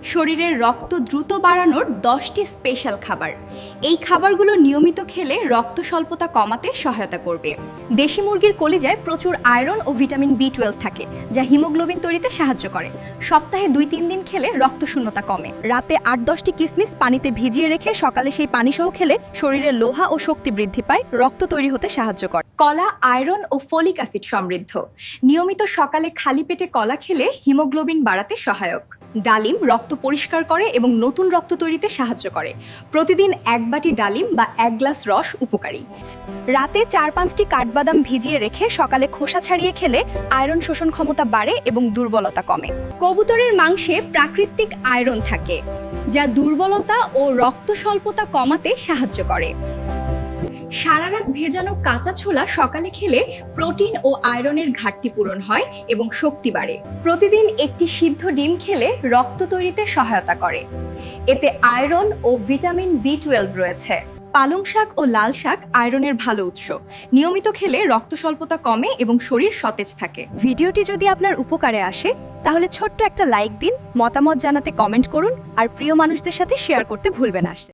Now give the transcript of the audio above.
শরীরের রক্ত দ্রুত বাড়ানোর 10টি স্পেশাল খাবার। এই খাবারগুলো নিয়মিত খেলে রক্ত স্বল্পতা কমাতে সহায়তা করবে। দেশি মুরগির কলিজায় প্রচুর আয়রন ও ভিটামিন বি12 থাকে, যা হিমোগ্লোবিন তৈরিতে সাহায্য করে। সপ্তাহে 2-3 দিন খেলে রক্তশূন্যতা কমে। রাতে 8-10টি কিশমিশ পানিতে ভিজিয়ে রেখে সকালে সেই পানি সহ খেলে শরীরে লোহা ও শক্তি বৃদ্ধি পায়, রক্ত তৈরি হতে সাহায্য করে। কলা আয়রন ও ফলিক অ্যাসিড সমৃদ্ধ। নিয়মিত সকালে খালি পেটে কলা খেলে হিমোগ্লোবিন বাড়াতে সহায়ক। ডালিম রক্ত পরিষ্কার করে এবং নতুন রক্ত তৈরিতে সাহায্য করে। প্রতিদিন 1 বাটি ডালিম বা 1 গ্লাস রস উপকারী। রাতে 4-5টি কাঠবাদাম ভিজিয়ে রেখে সকালে খোসা ছাড়িয়ে খেলে আয়রন শোষণ ক্ষমতা বাড়ে এবং দুর্বলতা কমে। কবুতরের মাংসে প্রাকৃতিক আয়রন থাকে, যা দুর্বলতা ও রক্ত স্বল্পতা কমাতে সাহায্য করে। সারা রাত ভেজানো কাঁচা ছোলা সকালে খেলে প্রোটিন ও আয়রনের ঘাটতি পূরণ হয় এবং শক্তি বাড়ে। প্রতিদিন একটি সিদ্ধ ডিম খেলে রক্ত তৈরিতে সহায়তা করে। এতে আয়রন ও ভিটামিন বি12 রয়েছে। পালং শাক ও লাল শাক আয়রনের ভালো উৎস। নিয়মিত খেলে রক্ত স্বল্পতা কমে এবং শরীর সতেজ থাকে। ভিডিওটি যদি আপনার উপকারে আসে তাহলে ছোট্ট একটা লাইক দিন, মতামত জানাতে কমেন্ট করুন আর প্রিয় মানুষদের সাথে শেয়ার করতে ভুলবেন না।